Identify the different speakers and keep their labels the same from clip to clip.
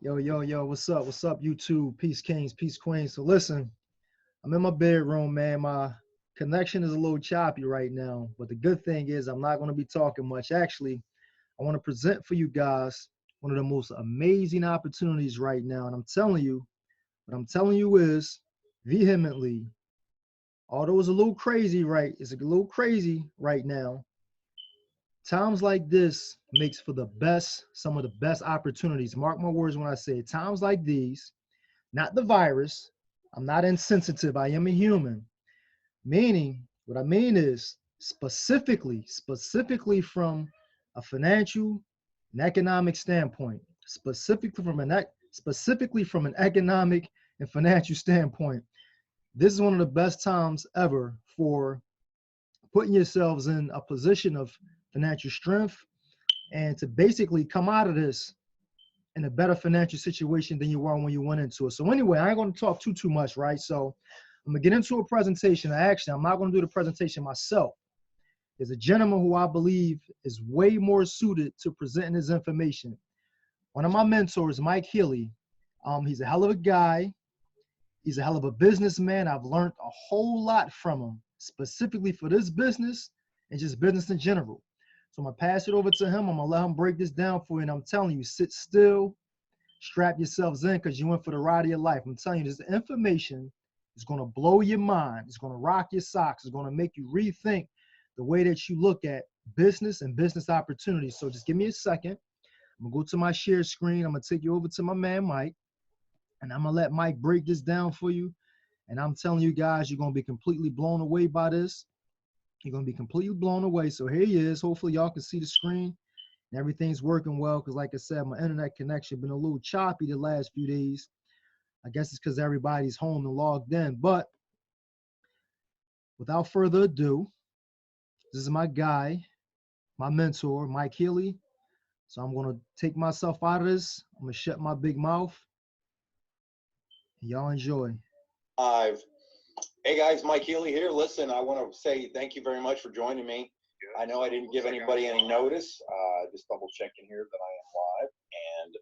Speaker 1: Yo, yo, yo, what's up? What's up, YouTube? Peace Kings, Peace Queens. So listen, I'm in my bedroom, man. My connection is a little choppy right now, but the good thing is I'm not going to be talking much. Actually, I want to present for you guys one of the most amazing opportunities right now. And I'm telling you, what I'm telling you is vehemently, although it's a little crazy, right? It's a little crazy right now. Times like this makes for the best, some of the best opportunities. Mark my words when I say it. Times like these, not the virus. I'm not insensitive. I am a human. Meaning, what I mean is specifically from a financial and economic standpoint, specifically from an economic and financial standpoint. This is one of the best times ever for putting yourselves in a position of financial strength and to basically come out of this in a better financial situation than you were when you went into it. So anyway, I ain't going to talk too much, right? So I'm going to get into a presentation. Actually, I'm not going to do the presentation myself. There's a gentleman who I believe is way more suited to presenting his information. One of my mentors, Mike Healy. He's a hell of a guy. He's a hell of a businessman. I've learned a whole lot from him, specifically for this business and just business in general. So I'm going to pass it over to him. I'm going to let him break this down for you. And I'm telling you, sit still, strap yourselves in because you in for the ride of your life. I'm telling you, this information is going to blow your mind. It's going to rock your socks. It's going to make you rethink the way that you look at business and business opportunities. So just give me a second. I'm going to go to my share screen. I'm going to take you over to my man, Mike. And I'm going to let Mike break this down for you. And I'm telling you guys, you're going to be completely blown away by this. You're going to be completely blown away. So here he is. Hopefully y'all can see the screen and everything's working well. Because like I said, my internet connection been a little choppy the last few days. I guess it's because everybody's home and logged in. But without further ado, this is my guy, my mentor, Mike Healy. So I'm going to take myself out of this. I'm going to shut my big mouth. Y'all enjoy.
Speaker 2: Live. Hey guys, Mike Healy here. Listen, I want to say thank you very much for joining me. I know I didn't give anybody any notice. Just double checking here that I am live and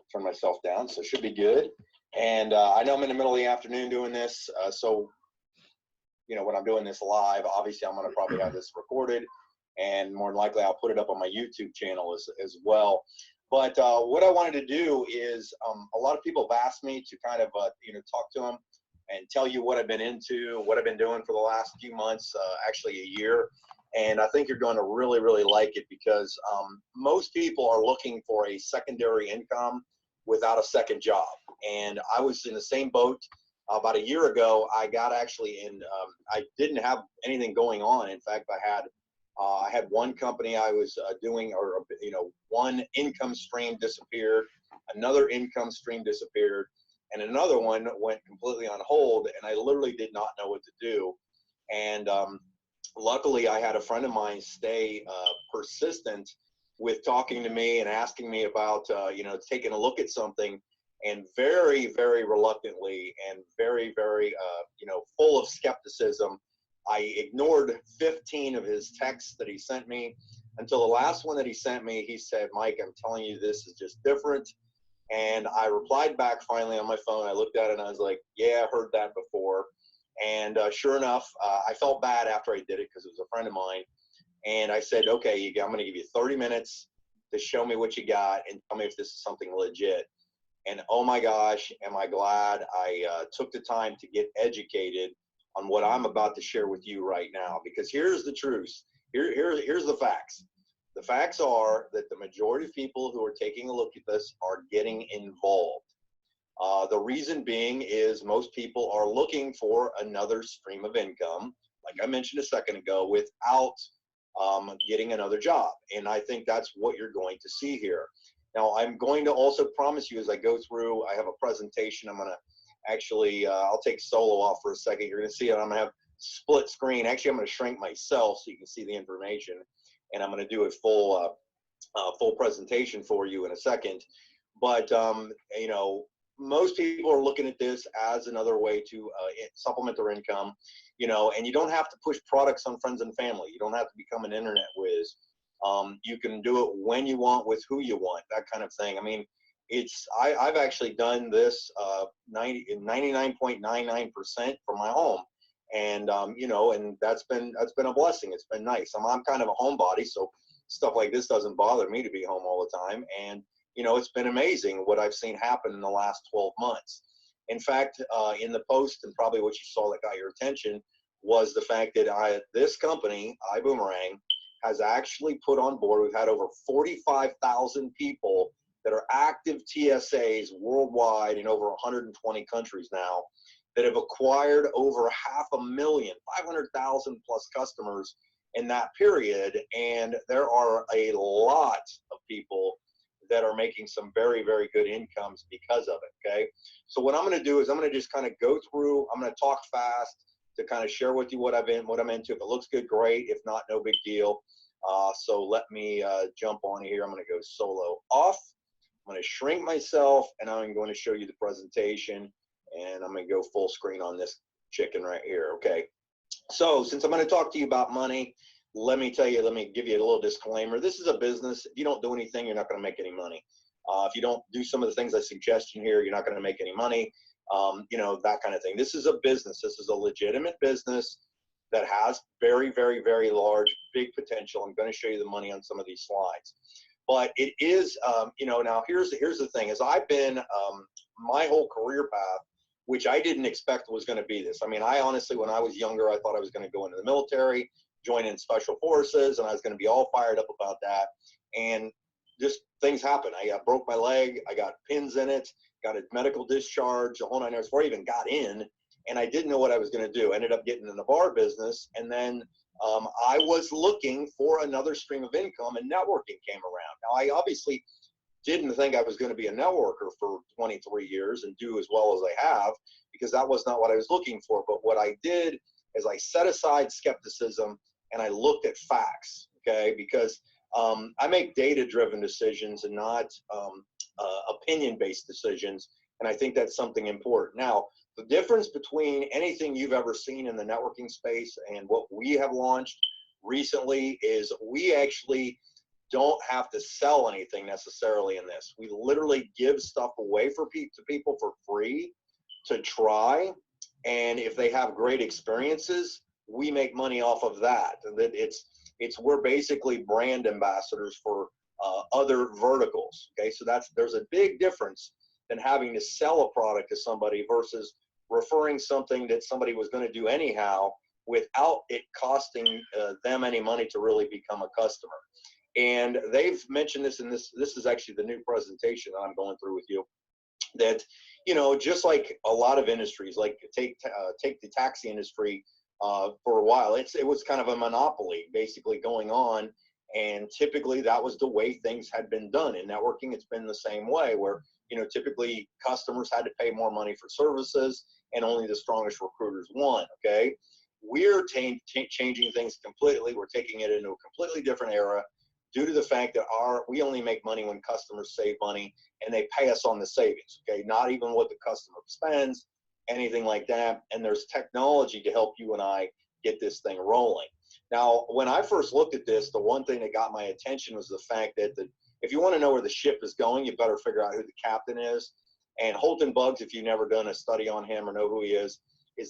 Speaker 2: turn myself down, so it should be good. And I know I'm in the middle of the afternoon doing this, so you know when I'm doing this live, obviously I'm going to probably have this recorded, and more than likely I'll put it up on my YouTube channel as well. But what I wanted to do is a lot of people have asked me to kind of talk to them and tell you what I've been into, what I've been doing for the last few months, actually a year. And I think you're going to really, really like it because most people are looking for a secondary income without a second job. And I was in the same boat about a year ago. I got actually in, I didn't have anything going on. In fact, I had one company I was doing, or one income stream disappeared, another income stream disappeared, and another one went completely on hold, and I literally did not know what to do. And luckily, I had a friend of mine stay persistent with talking to me and asking me about taking a look at something, and very, very reluctantly and very, very full of skepticism, I ignored 15 of his texts that he sent me until the last one that he sent me. He said, "Mike, I'm telling you, this is just different." And I replied back finally on my phone. I looked at it and I was like, yeah, I heard that before. And sure enough, I felt bad after I did it because it was a friend of mine. And I said, okay, I'm going to give you 30 minutes to show me what you got and tell me if this is something legit. And oh my gosh, am I glad I took the time to get educated on what I'm about to share with you right now. Because here's the truth. Here's the facts. The facts are that the majority of people who are taking a look at this are getting involved. The reason being is most people are looking for another stream of income, like I mentioned a second ago, without getting another job. And I think that's what you're going to see here. Now, I'm going to also promise you as I go through, I have a presentation. I'm going to actually, I'll take solo off for a second. You're going to see it. I'm going to have split screen. Actually, I'm going to shrink myself so you can see the information. And I'm going to do a full presentation for you in a second. But, most people are looking at this as another way to supplement their income, and you don't have to push products on friends and family. You don't have to become an internet whiz. You can do it when you want, with who you want, that kind of thing. I mean, I've actually done this 99.99% from my home. And, you know, and that's been a blessing. It's been nice. I'm kind of a homebody, so stuff like this doesn't bother me to be home all the time. And, you know, it's been amazing what I've seen happen in the last 12 months. In fact, in the post, and probably what you saw that got your attention, was the fact that this company, ibuumerang, has actually put on board, we've had over 45,000 people that are active TSAs worldwide in over 120 countries now, that have acquired over 500,000, 500,000 plus customers in that period. And there are a lot of people that are making some very, very good incomes because of it, okay? So what I'm gonna do is I'm gonna just kind of go through, I'm gonna talk fast to kind of share with you what I'm into. If it looks good, great. If not, no big deal. So let me jump on here. I'm gonna go solo off. I'm gonna shrink myself, and I'm going to show you the presentation, and I'm gonna go full screen on this chicken right here, okay? So since I'm gonna talk to you about money, let me give you a little disclaimer. This is a business. If you don't do anything, you're not gonna make any money. If you don't do some of the things I suggest in here, you're not gonna make any money, you know, that kind of thing. This is a business. This is a legitimate business that has very, very, very large, big potential. I'm gonna show you the money on some of these slides. But it is, you know, now here's the thing, is I've been, my whole career path, which I didn't expect was going to be this. I mean, I honestly, when I was younger, I thought I was going to go into the military, join in special forces, and I was going to be all fired up about that. And just things happen. I broke my leg. I got pins in it, got a medical discharge, the whole 9 yards before I even got in. And I didn't know what I was going to do. I ended up getting in the bar business. And then I was looking for another stream of income, and networking came around. Now, I obviously didn't think I was going to be a networker for 23 years and do as well as I have, because that was not what I was looking for. But what I did is I set aside skepticism and I looked at facts, okay? Because I make data-driven decisions and not opinion-based decisions, and I think that's something important. Now, the difference between anything you've ever seen in the networking space and what we have launched recently is we actually don't have to sell anything necessarily in this. We literally give stuff away to people for free to try, and if they have great experiences, we make money off of that. And that we're basically brand ambassadors for other verticals. Okay, so there's a big difference than having to sell a product to somebody versus referring something that somebody was going to do anyhow without it costing them any money to really become a customer. And they've mentioned this, and this is actually the new presentation that I'm going through with you, that, you know, just like a lot of industries, like take the taxi industry for a while, it was kind of a monopoly basically going on, and typically that was the way things had been done. In networking, it's been the same way, where, you know, typically customers had to pay more money for services, and only the strongest recruiters won, okay? We're changing things completely. We're taking it into a completely different era, due to the fact that we only make money when customers save money, and they pay us on the savings, okay? Not even what the customer spends, anything like that. And there's technology to help you and I get this thing rolling. Now, when I first looked at this, the one thing that got my attention was the fact that if you want to know where the ship is going, you better figure out who the captain is. And Holton Buggs, if you've never done a study on him or know who he is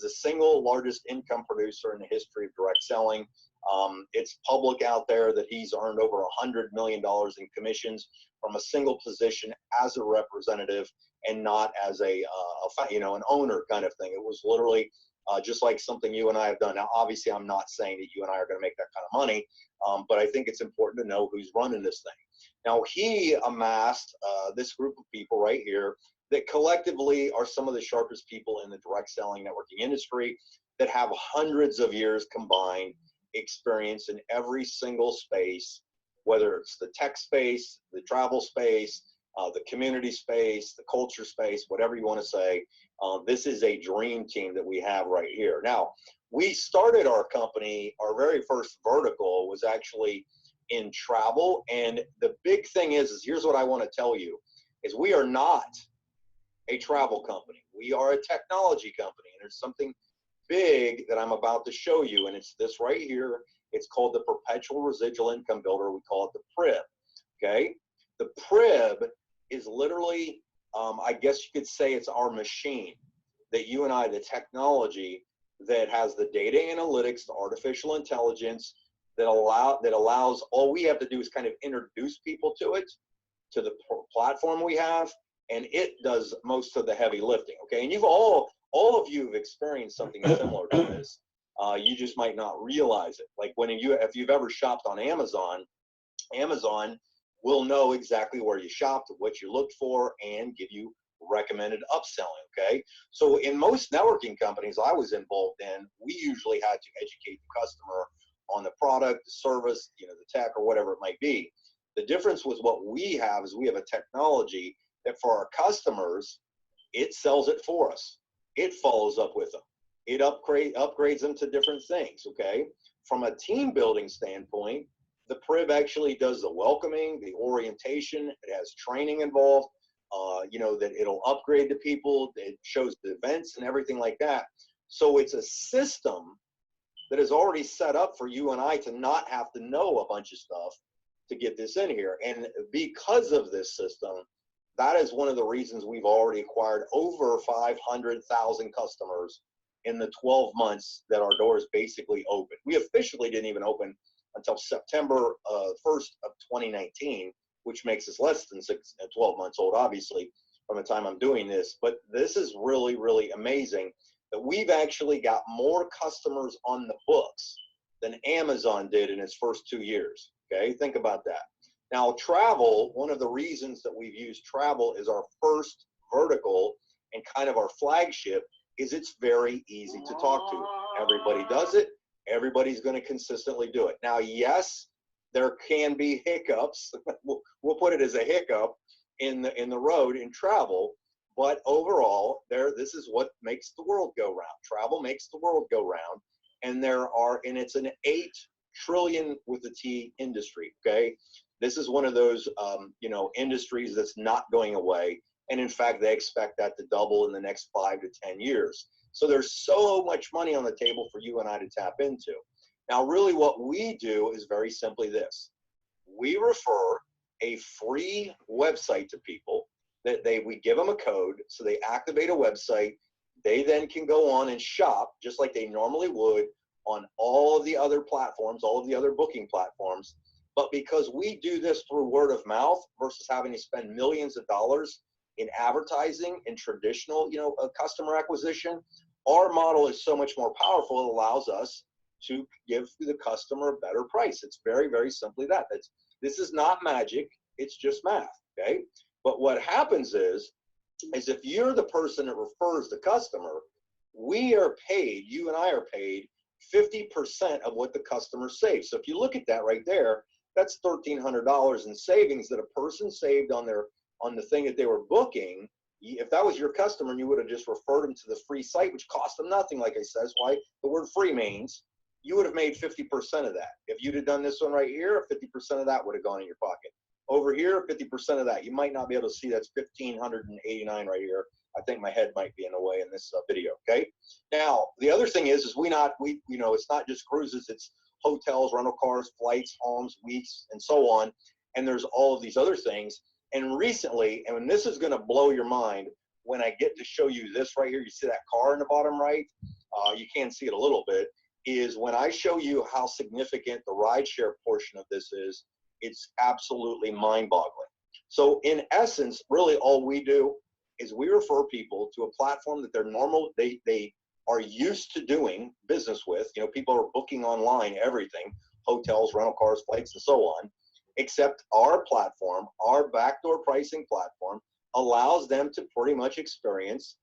Speaker 2: the single largest income producer in the history of direct selling. It's public out there that he's earned over $100 million in commissions from a single position as a representative, and not as an owner kind of thing. It was literally just like something you and I have done. Now, obviously, I'm not saying that you and I are going to make that kind of money, but I think it's important to know who's running this thing. Now, he amassed this group of people right here that collectively are some of the sharpest people in the direct selling networking industry, that have hundreds of years combined experience in every single space, whether it's the tech space, the travel space, the community space, the culture space, whatever you want to say. This is a dream team that we have right here. Now, we started our company, our very first vertical was actually in travel. And the big thing is here's what I want to tell you, is we are not a travel company. We are a technology company. And there's something big that I'm about to show you, and it's this right here. It's called the Perpetual Residual Income Builder. We call it the PRIB. Okay, the PRIB is literally, I guess you could say, it's our machine that you and I, the technology that has the data analytics, the artificial intelligence that allows, all we have to do is kind of introduce people to it, to the platform we have, and it does most of the heavy lifting. Okay, and you've all of you have experienced something similar to this. You just might not realize it. Like if you've ever shopped on Amazon, Amazon will know exactly where you shopped, what you looked for, and give you recommended upselling. Okay, so in most networking companies I was involved in, we usually had to educate the customer on the product, the service, the tech, or whatever it might be. The difference with what we have is we have a technology that for our customers, it sells it for us. It follows up with them. It upgrades them to different things. Okay, from a team building standpoint, the PRIB actually does the welcoming, the orientation. It has training involved. That it'll upgrade to people. It shows the events and everything like that. So it's a system that is already set up for you and I to not have to know a bunch of stuff to get this in here. And because of this system, that is one of the reasons we've already acquired over 500,000 customers in the 12 months that our doors basically opened. We officially didn't even open until September 1st of 2019, which makes us less than 12 months old, obviously, from the time I'm doing this. But this is really, really amazing that we've actually got more customers on the books than Amazon did in its first 2 years. Okay, think about that. Now, travel, one of the reasons that we've used travel as our first vertical and kind of our flagship is it's very easy to talk to. Everybody does it. Everybody's going to consistently do it. Now, yes, there can be hiccups. We'll put it as a hiccup in the road in travel, but overall, this is what makes the world go round. Travel makes the world go round, and it's an 8 trillion with the T industry. Okay, this is one of those industries that's not going away, and in fact, they expect that to double in the next 5 to 10 years. So there's so much money on the table for you and I to tap into. Now, really what we do is very simply this. We refer a free website to people that we give them a code, so they activate a website. They then can go on and shop just like they normally would on all of the other platforms, all of the other booking platforms. But because we do this through word of mouth versus having to spend millions of dollars in advertising and traditional, customer acquisition, our model is so much more powerful. It allows us to give the customer a better price. It's very, very simply that. This is not magic. It's just math. Okay. But what happens is if you're the person that refers the customer, we are paid, you and I are paid 50% of what the customer saves. So if you look at that right there, that's $1,300 in savings that a person saved on the thing that they were booking. If that was your customer and you would have just referred them to the free site, which cost them nothing, like I said, that's why the word free means, you would have made 50% of that. If you'd have done this one right here, 50% of that would have gone in your pocket. Over here, 50% of that. You might not be able to see that's 1,589 right here. I think my head might be in the way in this video. Okay. Now, the other thing is it's not just cruises, it's hotels, rental cars, flights, homes, weeks, and so on. And there's all of these other things. And recently, and this is going to blow your mind when I get to show you this right here, you see that car in the bottom right? You can see it a little bit, is when I show you how significant the rideshare portion of this is, it's absolutely mind-boggling. So in essence, really all we do is we refer people to a platform that they are used to doing business with. People are booking online, everything, hotels, rental cars, flights, and so on. Except our platform, our backdoor pricing platform, allows them to pretty much experience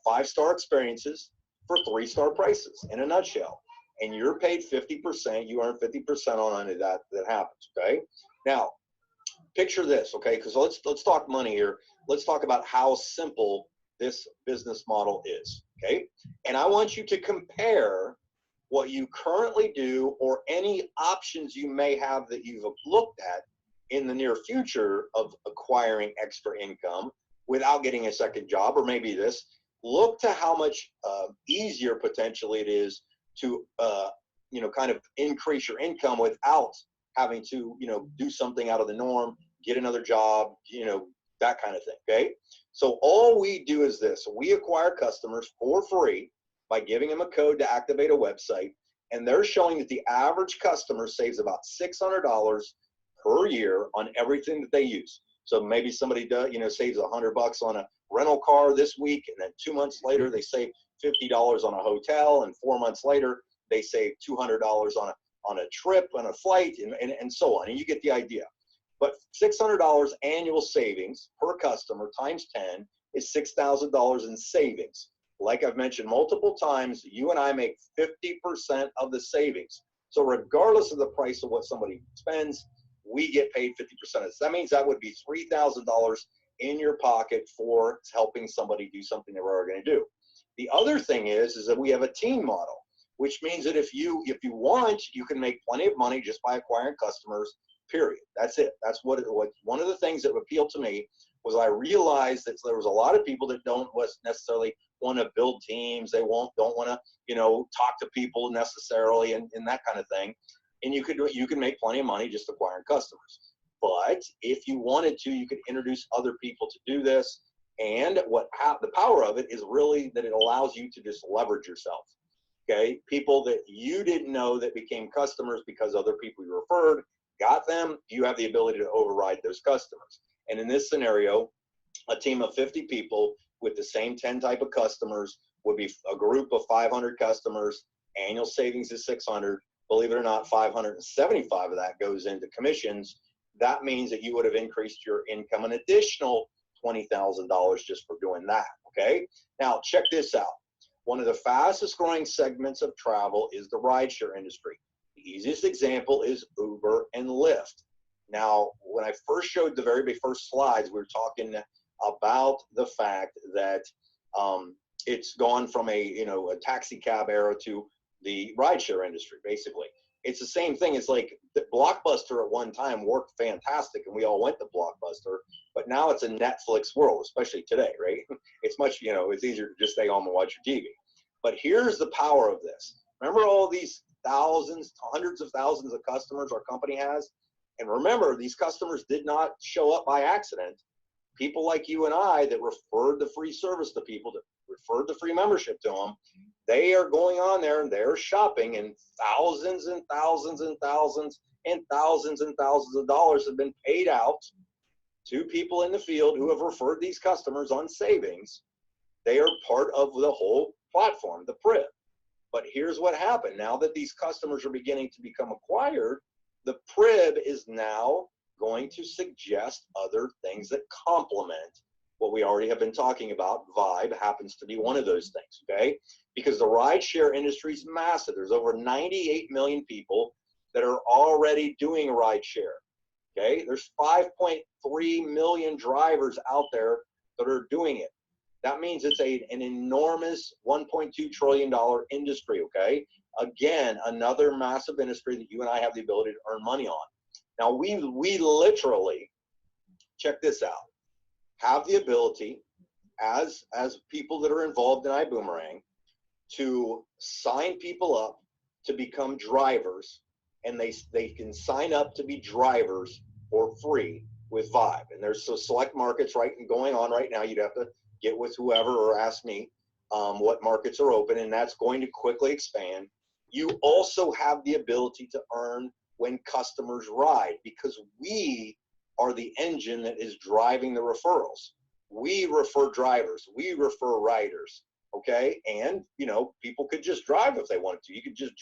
Speaker 2: 5-star experiences for 3-star prices in a nutshell. And you're paid 50%, you earn 50% on any of that happens, okay? Now, picture this, okay? Because let's talk money here. Let's talk about how simple this business model is, okay? And I want you to compare what you currently do or any options you may have that you've looked at in the near future of acquiring extra income without getting a second job, or maybe this. Look to how much easier potentially it is to kind of increase your income without having to, do something out of the norm, get another job, that kind of thing. Okay. So all we do is this: we acquire customers for free by giving them a code to activate a website. And they're showing that the average customer saves about $600 per year on everything that they use. So maybe somebody does, saves $100 on a rental car this week, and then 2 months later they save $50 on a hotel, and 4 months later they save $200 on a trip, on a flight, and so on. And you get the idea. But $600 annual savings per customer times 10 is $6,000 in savings. Like I've mentioned multiple times, you and I make 50% of the savings. So regardless of the price of what somebody spends, we get paid 50% of this. That means that would be $3,000 in your pocket for helping somebody do something they were already going to do. The other thing is that we have a team model, which means that if you want, you can make plenty of money just by acquiring customers, period. That's it. That's what one of the things that appealed to me was I realized that there was a lot of people that don't necessarily want to build teams. They don't want to, talk to people necessarily and that kind of thing. And you can make plenty of money just acquiring customers. But if you wanted to, you could introduce other people to do this. And the power of it is really that it allows you to just leverage yourself. Okay, people that you didn't know that became customers because other people you referred got them. You have the ability to override those customers. And in this scenario, a team of 50 people with the same 10 type of customers would be a group of 500 customers. Annual savings is 600. Believe it or not, 575 of that goes into commissions. That means that you would have increased your income an additional $20,000 just for doing that. Okay. Now check this out. One of the fastest growing segments of travel is the rideshare industry. The easiest example is Uber and Lyft. Now, when I first showed the very first slides, we were talking about the fact that it's gone from a taxi cab era to the rideshare industry. Basically, it's the same thing. It's like the Blockbuster at one time worked fantastic, and we all went to Blockbuster. But now it's a Netflix world, especially today, right? It's much, it's easier to just stay home and watch your TV. But here's the power of this. Remember all these thousands, hundreds of thousands of customers our company has? And remember, these customers did not show up by accident. People like you and I that referred the free service to people, that referred the free membership to them, they are going on there and they're shopping, and thousands and thousands and thousands and thousands and thousands of dollars have been paid out to people in the field who have referred these customers on savings. They are part of the whole platform, the PRIB. But here's what happened. Now that these customers are beginning to become acquired, the PRIB is now going to suggest other things that complement what we already have been talking about. Vibe happens to be one of those things, okay? Because the rideshare industry is massive. There's over 98 million people that are already doing rideshare, okay? There's 5.3 million drivers out there that are doing it. That means it's an enormous $1.2 trillion industry, okay? Again, another massive industry that you and I have the ability to earn money on. Now, we literally, check this out, have the ability as people that are involved in ibuumerang to sign people up to become drivers, and they can sign up to be drivers for free with Vibe. And there's so select markets going on right now. You'd have to get with whoever or ask me what markets are open, and that's going to quickly expand. You also have the ability to earn when customers ride, because we are the engine that is driving the referrals. We refer drivers, we refer riders, okay? And, people could just drive if they wanted to. You could just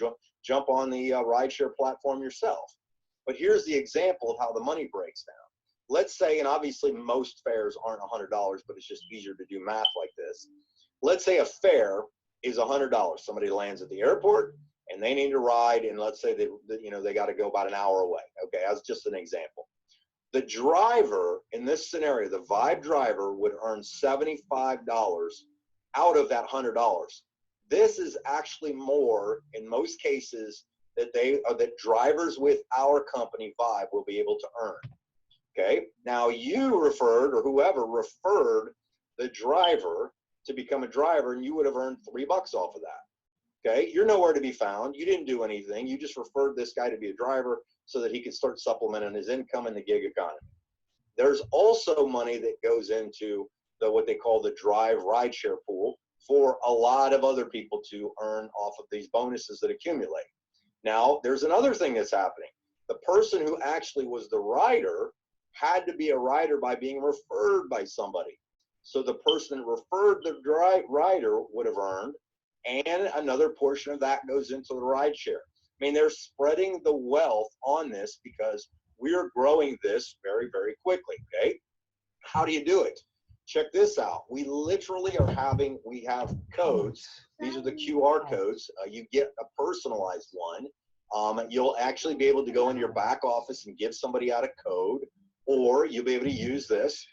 Speaker 2: jump on the rideshare platform yourself. But here's the example of how the money breaks down. Let's say, and obviously most fares aren't $100, but it's just easier to do math like this. Let's say a fare is $100. Somebody lands at the airport and they need to ride, and let's say they got to go about an hour away. Okay, that's just an example. The driver in this scenario, the Vibe driver, would earn $75 out of that $100. This is actually more in most cases that drivers with our company Vibe will be able to earn. Okay, now you referred, or whoever referred the driver to become a driver, and you would have earned $3 off of that. Okay, you're nowhere to be found. You didn't do anything. You just referred this guy to be a driver so that he could start supplementing his income in the gig economy. There's also money that goes into what they call the drive rideshare pool for a lot of other people to earn off of these bonuses that accumulate. Now, there's another thing that's happening. The person who actually was the rider had to be a rider by being referred by somebody. So the person that referred the rider would have earned, and another portion of that goes into the rideshare. I mean, they're spreading the wealth on this because we're growing this very, very quickly, okay? How do you do it? Check this out. We literally we have codes. These are the QR codes. You get a personalized one. You'll actually be able to go in your back office and give somebody out a code, or you'll be able to use this.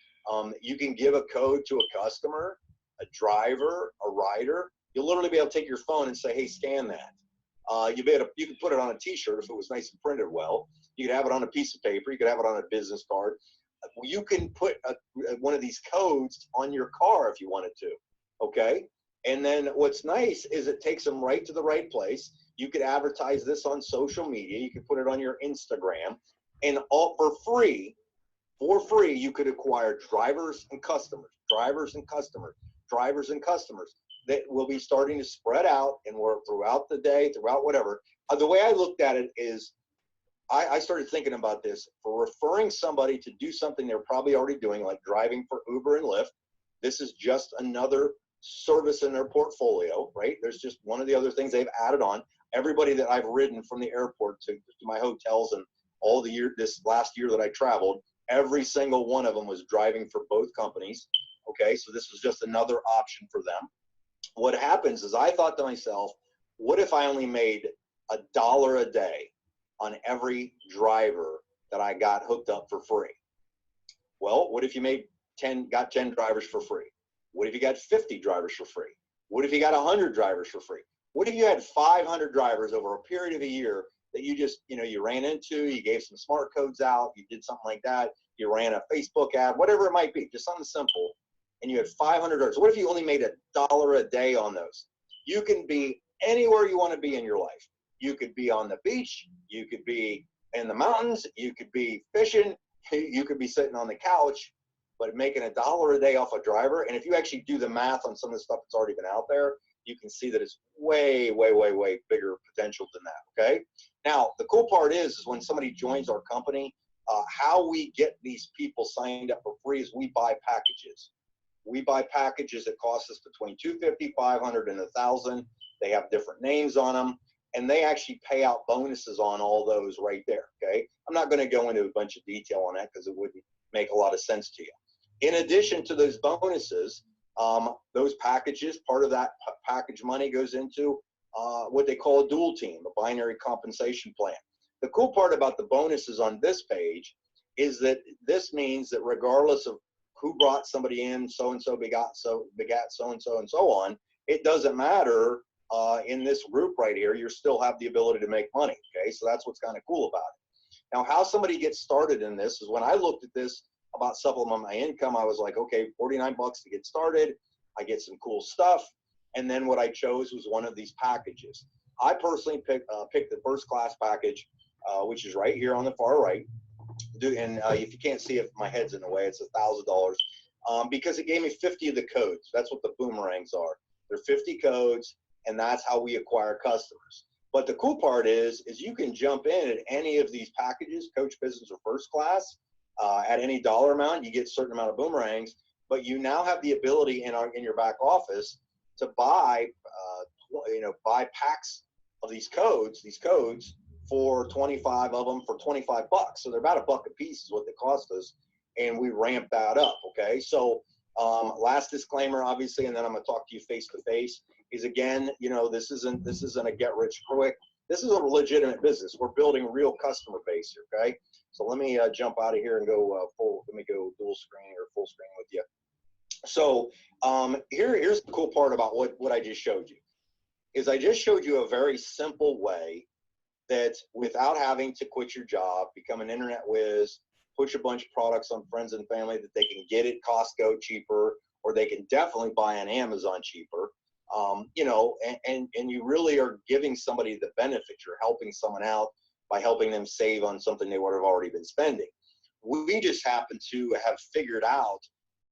Speaker 2: You can give a code to a customer, a driver, a rider. You'll literally be able to take your phone and say, hey, scan that. You could put it on a t-shirt if it was nice and printed well. You could have it on a piece of paper. You could have it on a business card. You can put one of these codes on your car if you wanted to, okay? And then what's nice is it takes them right to the right place. You could advertise this on social media. You could put it on your Instagram. And all for free, you could acquire drivers and customers, drivers and customers, drivers and customers that will be starting to spread out and work throughout the day, throughout whatever. The way I looked at it is I started thinking about this. For referring somebody to do something they're probably already doing, like driving for Uber and Lyft, this is just another service in their portfolio, right? There's just one of the other things they've added on. Everybody that I've ridden from the airport to my hotels and all the this last year that I traveled, every single one of them was driving for both companies. Okay, so this was just another option for them. What happens is I thought to myself, what if I only made $1 a day on every driver that I got hooked up for free? Well, what if you got 10 drivers for free? What if you got 50 drivers for free? What if you got 100 drivers for free? What if you had 500 drivers over a period of a year that you just, you ran into, you gave some smart codes out, you did something like that, you ran a Facebook ad, whatever it might be, just something simple, and you had 500 drivers. What if you only made $1 a day on those? You can be anywhere you want to be in your life. You could be on the beach, you could be in the mountains, you could be fishing, you could be sitting on the couch, but making $1 a day off a driver. And if you actually do the math on some of the stuff that's already been out there, you can see that it's way, way, way, way bigger potential than that, okay? Now, the cool part is when somebody joins our company, how we get these people signed up for free is we buy packages. We buy packages that cost us between $250, $500, and $1,000. They have different names on them, and they actually pay out bonuses on all those right there, okay? I'm not going to go into a bunch of detail on that because it wouldn't make a lot of sense to you. In addition to those bonuses, those packages, part of that package money goes into what they call a dual team, a binary compensation plan. The cool part about the bonuses on this page is that this means that regardless of who brought somebody in, so-and-so begat so-and-so and so on, it doesn't matter. In this group right here, you still have the ability to make money, okay? So that's what's kind of cool about it. Now, how somebody gets started in this is when I looked at this about supplement my income, I was like, okay, 49 bucks to get started. I get some cool stuff. And then what I chose was one of these packages. I personally picked the first class package, which is right here on the far right. And if you can't see it, my head's in the way, it's $1,000 because it gave me 50 of the codes. That's what the boomerangs are. They're 50 codes, and that's how we acquire customers. But the cool part is you can jump in at any of these packages, coach, business, or first class, at any dollar amount. You get a certain amount of boomerangs, but you now have the ability in your back office to buy packs of these codes for 25 of them for 25 bucks. So they're about $1 a piece is what they cost us, and we ramp that up. Okay, so last disclaimer, obviously, and then I'm going to talk to you face to face. Is again, this isn't a get rich quick. This is a legitimate business. We're building real customer base here. Okay, so let me jump out of here and go let me go dual screen or full screen with you. So here's the cool part about what I just showed you. Is I just showed you a very simple way that without having to quit your job, become an internet whiz, push a bunch of products on friends and family that they can get at Costco cheaper, or they can definitely buy on Amazon cheaper. You know, and you really are giving somebody the benefit. You're helping someone out by helping them save on something they would have already been spending. We just happen to have figured out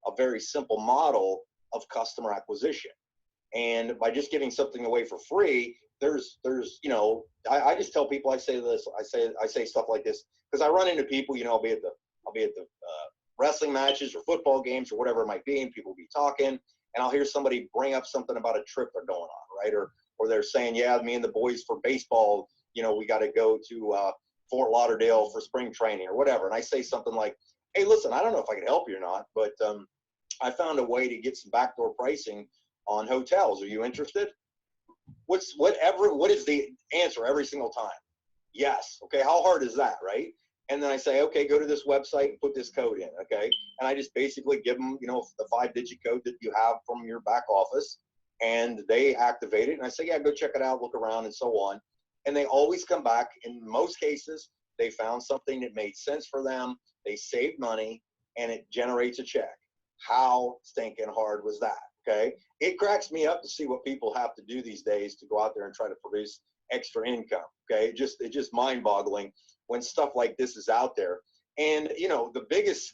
Speaker 2: a very simple model of customer acquisition. And by just giving something away for free, there's, you know, I just tell people, I say this, I say stuff like this, because I run into people, you know, I'll be at the wrestling matches or football games or whatever it might be, and people will be talking, and I'll hear somebody bring up something about a trip they're going on, right? Or they're saying, yeah, me and the boys for baseball, you know, we got to go to Fort Lauderdale for spring training or whatever. And I say something like, hey, listen, I don't know if I can help you or not, but I found a way to get some backdoor pricing on hotels. Are you interested? What is the answer every single time? Yes. Okay. How hard is that, right? And then I say, okay, go to this website and put this code in. Okay. And I just basically give them, you know, the 5-digit code that you have from your back office, and they activate it. And I say, yeah, go check it out, look around, and so on. And they always come back. In most cases, they found something that made sense for them. They saved money, and it generates a check. How stinking hard was that? Okay. It cracks me up to see what people have to do these days to go out there and try to produce extra income. Okay. It's just mind boggling when stuff like this is out there. And, you know, the biggest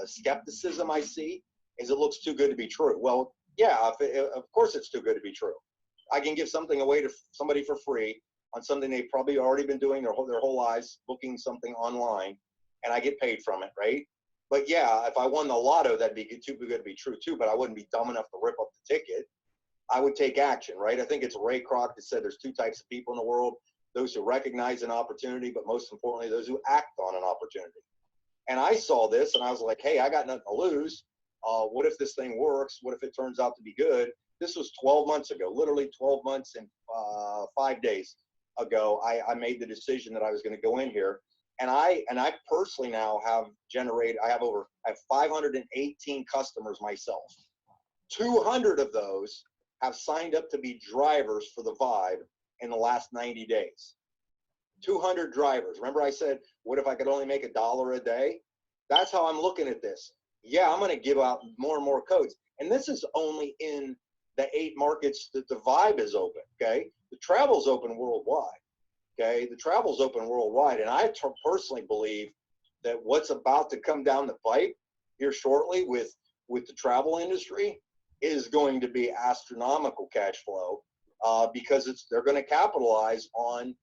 Speaker 2: skepticism I see is it looks too good to be true. Well, yeah, of course it's too good to be true. I can give something away to somebody for free on something they've probably already been doing their whole lives, booking something online, and I get paid from it, right? But yeah, if I won the lotto, that'd be too good to be true too, but I wouldn't be dumb enough to rip up the ticket. I would take action, right? I think it's Ray Kroc that said there's two types of people in the world: those who recognize an opportunity, but most importantly, those who act on an opportunity. And I saw this and I was like, hey, I got nothing to lose. What if this thing works? What if it turns out to be good? This was 12 months ago, literally 12 months and 5 days ago. I made the decision that I was going to go in here. And I personally now have I have 518 customers myself. 200 of those have signed up to be drivers for the Vibe in the last 90 days. 200 drivers. Remember I said, what if I could only make $1 a day? That's how I'm looking at this. Yeah, I'm going to give out more and more codes. And this is only in the 8 markets that the Vibe is open, okay? The travel's open worldwide. Okay, the travel's open worldwide, and I personally believe that what's about to come down the pipe here shortly with the travel industry is going to be astronomical cash flow, because they're going to capitalize on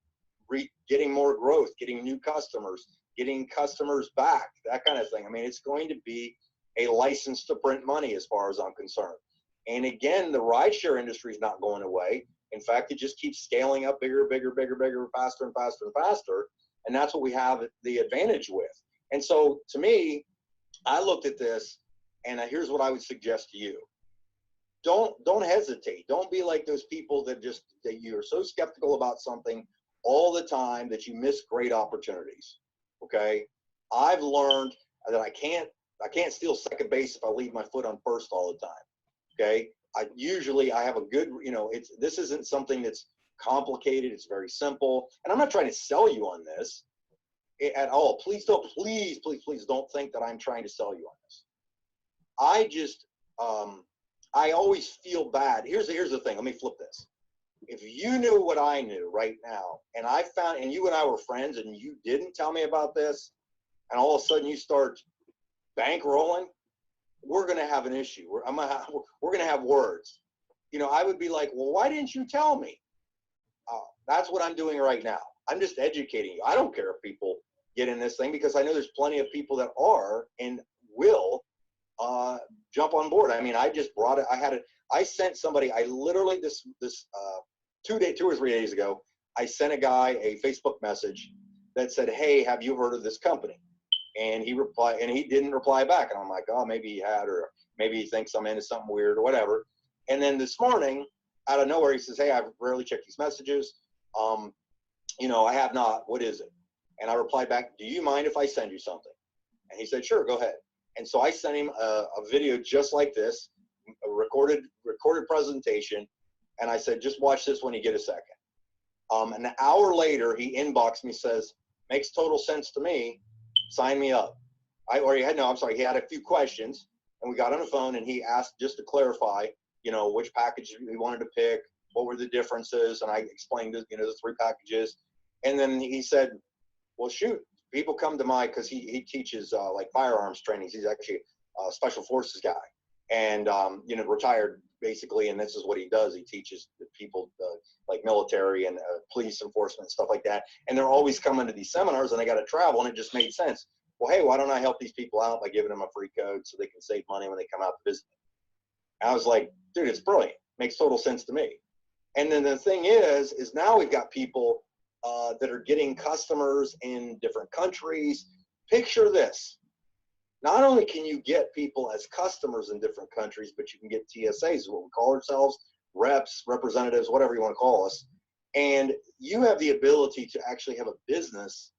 Speaker 2: getting more growth, getting new customers, getting customers back, that kind of thing. I mean, it's going to be a license to print money as far as I'm concerned. And again, the rideshare industry is not going away. In fact, it just keeps scaling up bigger, faster and faster and faster. And that's what we have the advantage with. And so to me, I looked at this, and here's what I would suggest to you. Don't hesitate. Don't be like those people that you're so skeptical about something all the time that you miss great opportunities. Okay. I've learned that I can't steal second base if I leave my foot on first all the time. Okay. I have a good, you know, this isn't something that's complicated. It's very simple. And I'm not trying to sell you on this at all. Please don't think that I'm trying to sell you on this. I always feel bad. Here's the thing. Let me flip this. If you knew what I knew right now, and you and I were friends, and you didn't tell me about this, and all of a sudden you start bankrolling, we're going to have an issue. We're going to have words. You know, I would be like, well, why didn't you tell me? That's what I'm doing right now. I'm just educating you. I don't care if people get in this thing, because I know there's plenty of people that are and will jump on board. I mean, I just brought it. I sent somebody, I literally, this 2 or 3 days ago, I sent a guy a Facebook message that said, hey, have you heard of this company? And he didn't reply back. And I'm like, oh, maybe he had, or maybe he thinks I'm into something weird or whatever. And then this morning, out of nowhere, he says, hey, I've rarely checked these messages. You know, I have not. What is it? And I replied back, do you mind if I send you something? And he said, sure, go ahead. And so I sent him a video just like this, a recorded presentation. And I said, just watch this when you get a second. An hour later, he inboxed me, says, makes total sense to me. Sign me up. He had a few questions, and we got on the phone, and he asked just to clarify, you know, which package he wanted to pick, what were the differences, and I explained, you know, the 3 packages. And then he said, well, shoot, people come to my, because he teaches like firearms trainings. He's actually a special forces guy, and you know, retired basically, and this is what he does. He teaches the people like military and police enforcement and stuff like that, and they're always coming to these seminars, and they got to travel, and it just made sense. Well, hey, why don't I help these people out by giving them a free code so they can save money when they come out to visit me? And I was like, dude, it's brilliant. Makes total sense to me. And then the thing is now we've got people that are getting customers in different countries. Picture this. Not only can you get people as customers in different countries, but you can get TSAs, what we call ourselves, reps, representatives, whatever you want to call us. And you have the ability to actually have a business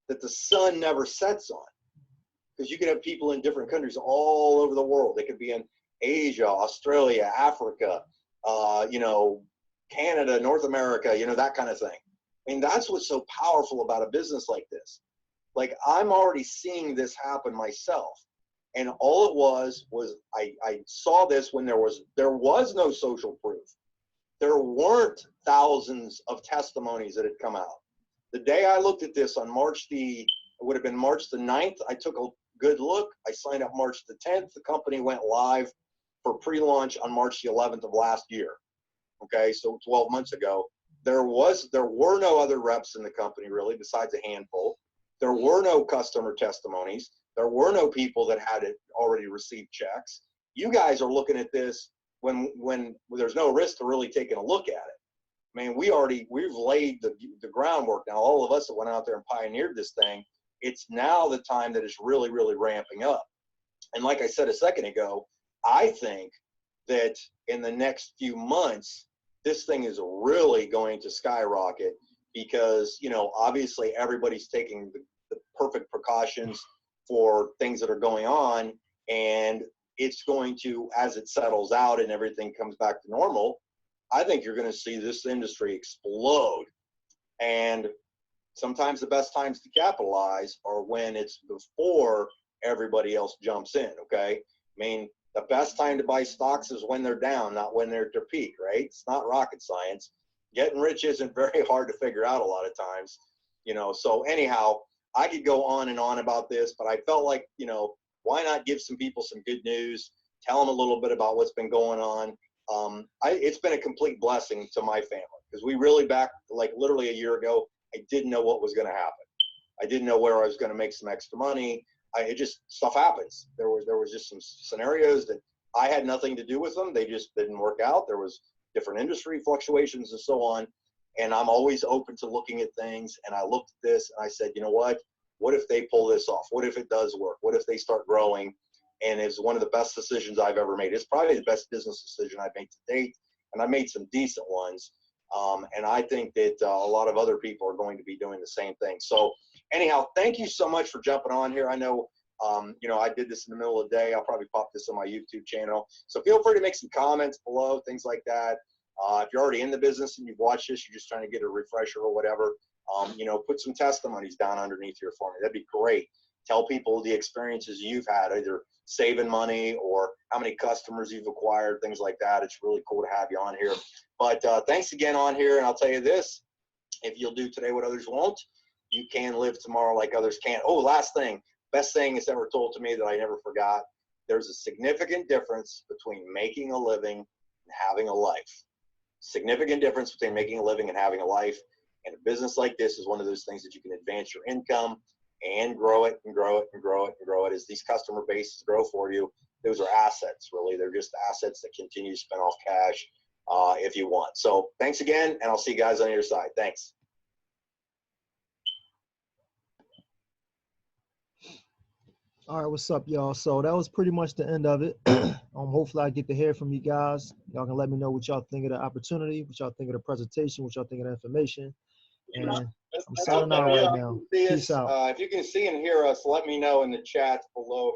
Speaker 2: that the sun never sets on. Because you can have people in different countries all over the world. They could be in Asia, Australia, Africa, you know, Canada, North America, you know, that kind of thing. I mean, that's what's so powerful about a business like this. Like, I'm already seeing this happen myself. And all it was I saw this when there was no social proof. There weren't thousands of testimonies that had come out. The day I looked at this on it would have been March the 9th, I took a good look. I signed up March the 10th. The company went live for pre-launch on March the 11th of last year. Okay, so 12 months ago. There were no other reps in the company really, besides a handful. There were no customer testimonies. There were no people that had already received checks. You guys are looking at this when there's no risk to really taking a look at it. I mean, we've laid the groundwork. Now, all of us that went out there and pioneered this thing, it's now the time that it's really, really ramping up. And like I said a second ago, I think that in the next few months, this thing is really going to skyrocket because, you know, obviously everybody's taking the perfect precautions for things that are going on, and it's going to, as it settles out and everything comes back to normal, I think you're going to see this industry explode. And sometimes the best times to capitalize are when it's before everybody else jumps in, okay? I mean, the best time to buy stocks is when they're down, not when they're at their peak, right? It's not rocket science. Getting rich isn't very hard to figure out a lot of times, you know. So anyhow, I could go on and on about this, but I felt like, you know, why not give some people some good news, tell them a little bit about what's been going on. It's been a complete blessing to my family because we really back, like literally a year ago, I didn't know what was going to happen. I didn't know where I was going to make some extra money. It just, stuff happens. There was just some scenarios that I had nothing to do with them. They just didn't work out. There was different industry fluctuations and so on. And I'm always open to looking at things. And I looked at this and I said, you know what? What if they pull this off? What if it does work? What if they start growing? And it's one of the best decisions I've ever made. It's probably the best business decision I've made to date. And I made some decent ones. And I think that a lot of other people are going to be doing the same thing. So anyhow, thank you so much for jumping on here. I know, you know, I did this in the middle of the day. I'll probably pop this on my YouTube channel. So feel free to make some comments below, things like that. If you're already in the business and you've watched this, you're just trying to get a refresher or whatever, you know, put some testimonies down underneath here for me. That'd be great. Tell people the experiences you've had, either saving money or how many customers you've acquired, things like that. It's really cool to have you on here. But thanks again on here. And I'll tell you this, if you'll do today what others won't, you can live tomorrow like others can't. Oh, last thing, best thing that's ever told to me that I never forgot. There's a significant difference between making a living and having a life. Significant difference between making a living and having a life. And a business like this is one of those things that you can advance your income and grow it and grow it and grow it and grow it as these customer bases grow for you. Those are assets, really. They're just assets that continue to spin off cash if you want. So thanks again, and I'll see you guys on your side. Thanks.
Speaker 1: All right, what's up, y'all? So that was pretty much the end of it. Hopefully I get to hear from you guys. Y'all can let me know what y'all think of the opportunity, what y'all think of the presentation, what y'all think of the information. And I'm signing out right now. Peace out.
Speaker 2: If you can see and hear us, let me know in the chat below.